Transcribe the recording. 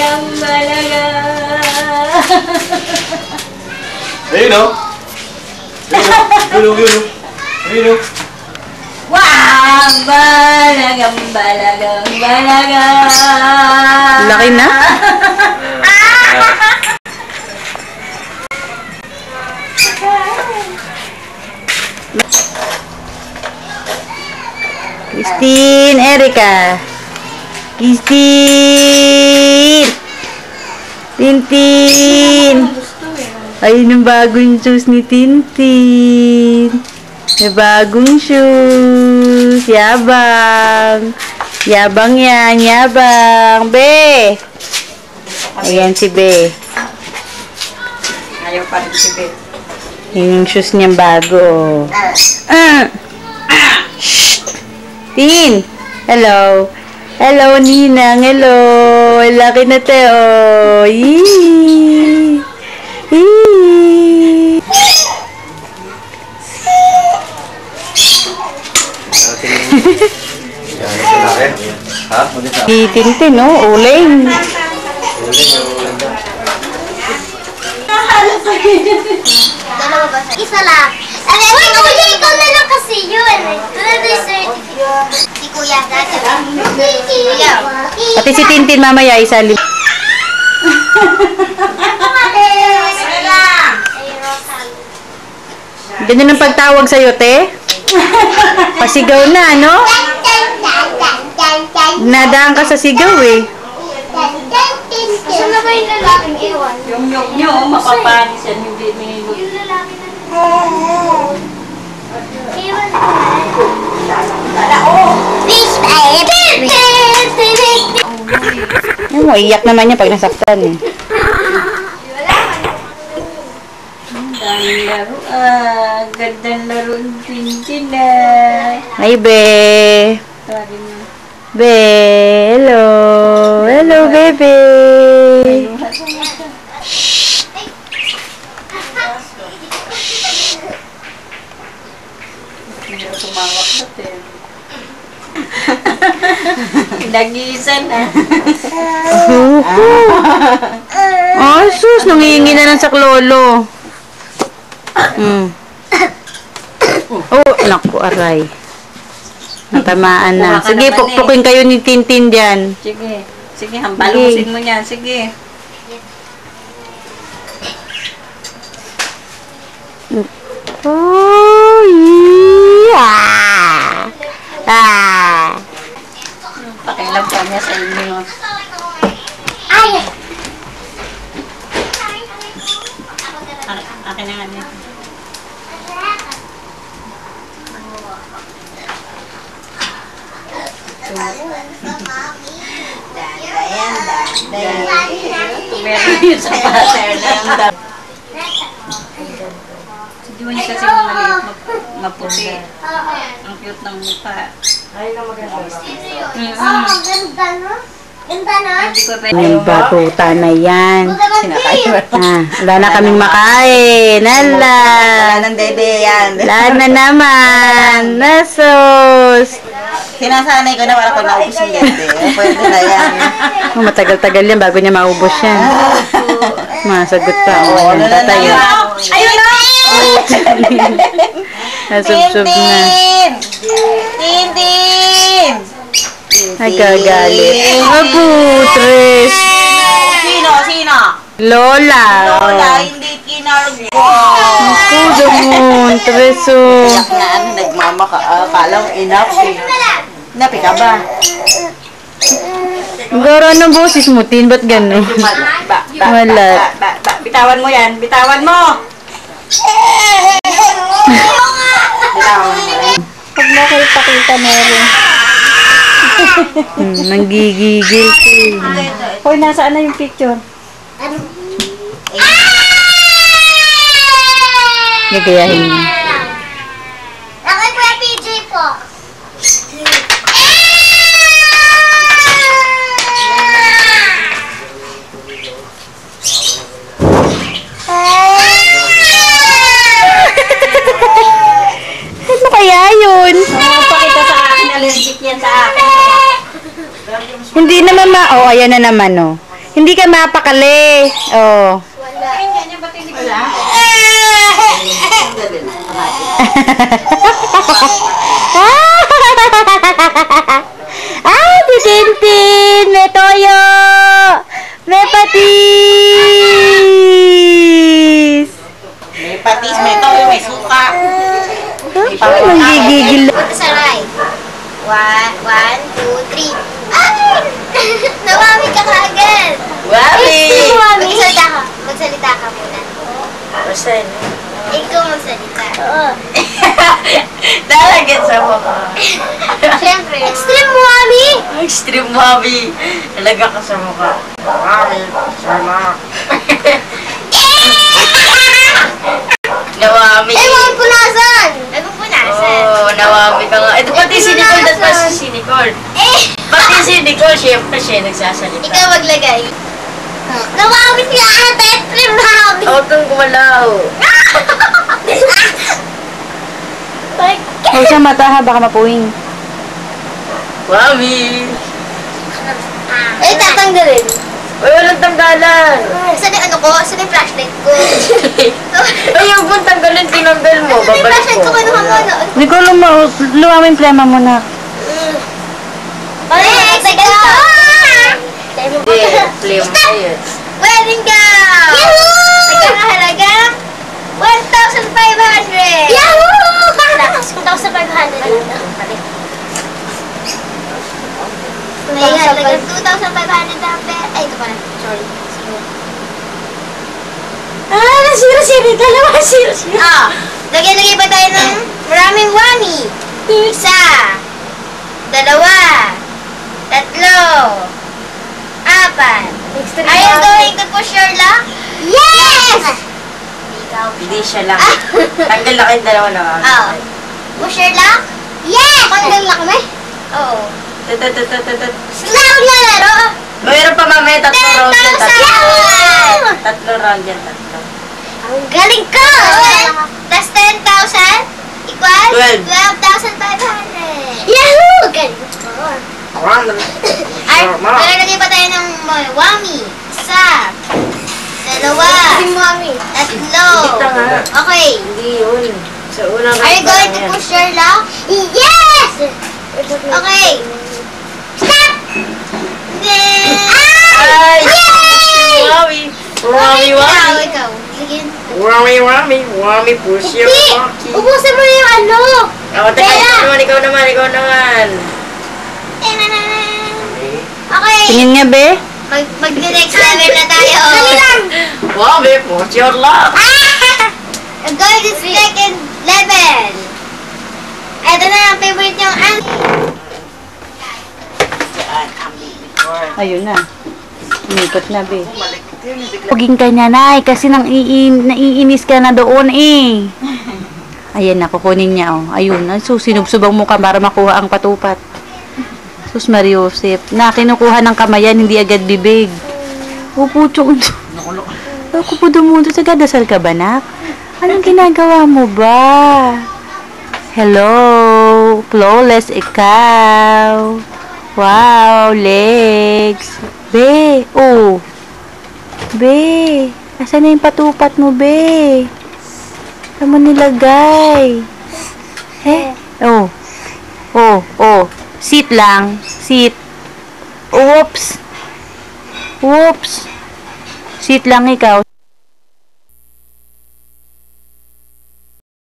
Gambalaga. Ayun o. Ayun o. Ayun o. Balagang, balagang, balaga. Laki na? Christine, Erica. Christine. Tintin. Ayun yung bagong shoes ni Tintin. May bagong shoes. Yabang. Yabang yan. Yabang. Be. Ayan si Be. Ayaw pa rin si Be. Yung shoes niyang bago. Shh. Tin. Hello. Hello, Ninang. Hello. Laki na tayo. Yee. Yee. Tintin, no? Uling. Isa lang. Uy, kuya, ikaw na lang kasi yun. Si kuya, dati. Pati si Tintin mamaya isali. Ganyan ang pagtawag sa'yo, te? Pasigaw na, no? Nadaan ka sa sigaw, eh. Saan na ba yung lalaking iwan? Yung nyog nyo, mapapanis yan. Hindi may Yung lalaki na. Iwan ko Ano mo, iyak naman niya pag nasaktan, eh. daming laro. Gandang laro ng Tintin na. Hi, Be. Sabi mo. Be, hello. Hello, bebe. Hindi na tumawak natin. Nag-iisa na. Oh, sus, nangihingi na ng saklolo. Oh, naku, aray. Natamaan na. Sige, pukpukin kayo ni Tintin dyan. Sige. Sige, hambalusin mo yan. Sige. Oh, yeah. Ah. Pakialam pa niya sa inyo. Ay! Akin na nga niya. Meron yun sa pater na yung dam. Hindi mo niya kasi maliit, maputi. Ang cute ng mukha. Oo, ganda no? Ganda na? Hindi ko pwede. Yung batuta na yan. Wala na kaming makain. Hala. Wala ng dede yan. Wala na naman. Nasos. Sinasanay ko na para kung naubos yung dede. Pwede na yan. Oh, matagal-tagal yan bago niya maubos yan. Masagot ka. Oh, tatayo. Ayun na! Nasubsob na. Tintin! Nagagalit. Mabutres. Sino? Lola. Hindi kinargo. Naku, dumon. Treso. Iyak na nagmamaka. Kala ko enough eh. Napi ka ba? Garo ng boses mo, Tin. Ba't gano'n? Wala. Bitawan mo yan. Bitawan mo! Bitawan mo. Pag mo kayo pakita meron. Nanggigigil ko. Hoy, nasaan na yung picture? Gagayahin mo. Ako po yung PJ po. Ano kaya yun? Pakita sa akin. Allergic yan sa akin. Hindi naman oh, ayan na naman, oh. Hindi ka mapakali. Oh. Wala. Ah, si Tintin! May toyo! May patis! May patis, may toyo, may suka. Ah, nanggigigil. Saray. 1, 2, 3. Ah! Nawami ka kaagad. Wami! Magsalita ka. Magsalita ka muna. Percent. Ikaw magsalita. Oo. Lalagyan sa mukha. Siyempre. Extreme Wami! Extreme Wami. Talaga ka sa mukha. Wami, sama. Nawami. Eh, mga punasan! Ay, mga punasan. Oo, nawami ka nga. Ito pati si Nicole, that's pati si Nicole. Eh! Pati si Nicole, syempre siya yung nagsasalita. Ikaw maglagay. Nawami si ate! Extreme Wami! Huwag kang gumalaw. Huwag siya mata ha, baka mapuwing. Wami. Eh, tatanggalin. Uy, walang tanggalan. Saan yung ano ko? Saan yung flashlight ko? Ay, huwag mong tanggalin, tinanggal mo. Saan yung Babalik flashlight ko? Kinuha mo, ano? Hindi ko lumamin plema mo na. Next, go! Hindi, flame mo yun. Wedding gown! Yahoo! Nagkakahalaga? 1,500! Yahoo! 1,500. May halaga 2,500 ang pera. Ay, ito pala. Sorry. Zero. Dalawa, zero. Ah, lagyan pa tayo ng maraming wami. Isa. Dalawa. Tatlo. Apat. Are you going to push your luck? Yes! Ikaw. Hindi siya lang. Tanggal na kayong dalawa na. Oh. Push your luck? Yes! Tanggal na kami? Oo. Slow na laro. Mayroon pa mamaya, 3 round yan. 10,000! 3 round yan, 3. Ang galing ko! Plus 10,000 equals 12. 12,500. Yahoo! Galing ko. Ay, lalagay pa tayo ng wami. Isa. Dalawa. Tatlo. Dito nga. Okay. Hindi yun. Sa unang Are you going to push your luck? Yes! Okay. Stop! Then... Ay! Yay! Wami! Wami, wami! Ikaw. Lagyan. Wami, push your Hindi! monkey. Ubusin mo yung ano! Oh, teka, ikaw naman. Okay. Tingin nga, be. Mag-next level na tayo. Dali lang! Wami, push your luck. I'm going to second level. Ito na ang favorite niyong Ayun na. Umikot na, be. Puging ka niya, nay, kasi naiinis ka na doon, eh. Ayan na, kukunin niya, oh. Ayun na. So, sinubsubang mo ka para makuha ang patupat. Sus Mariosep. Na, kinukuha ng kamayan, hindi agad bibig. Upo, tsong. Ako po dumundo. Tagadasal ka ba, nak? Anong ginagawa mo ba? Hello? Flawless ikaw. Wow, legs. Be, oh. Be, asan na yung patupat mo, be? Saan mo nilagay? Eh? Oh. Oh. Sit lang. Sit. Oops. Sit lang ikaw.